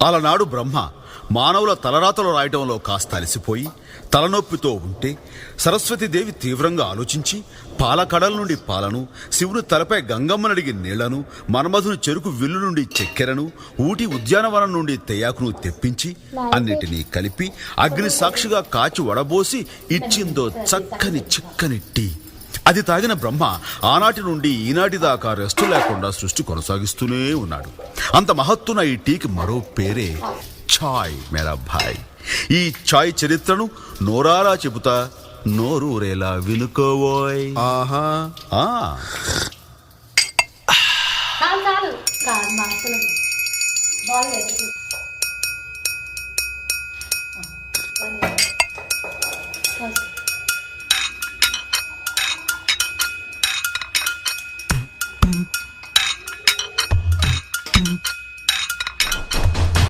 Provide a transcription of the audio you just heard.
అలనాడు బ్రహ్మ మానవుల తలరాతలు రాయటంలో కాస్త అలసిపోయి తలనొప్పితో ఉంటే సరస్వతీదేవి తీవ్రంగా ఆలోచించి పాలకడల నుండి పాలను, శివుని తలపై గంగమ్మనడిగి నీళ్లను, మన్మధుని చెరుకు విల్లు నుండి చక్కెరను, ఊటి ఉద్యానవనం నుండి తెయాకును తెప్పించి అన్నిటినీ కలిపి అగ్ని సాక్షిగా కాచి వడబోసి ఇచ్చిందో చక్కని చిక్కని టీ. అది తాగిన బ్రహ్మ ఆనాటి నుండి ఈనాటి దాకా రెస్టు లేకుండా సృష్టి కొనసాగిస్తూనే ఉన్నాడు. అంత మహత్తున ఈ టీకి మరో పేరే ఛాయ్ మేరా భాయ్. ఈ ఛాయ్ చరిత్రను నోరారా చెబుతా, నోరూరేలా వినుకోవోయ్. ఆహా ఆ ఫస్ట్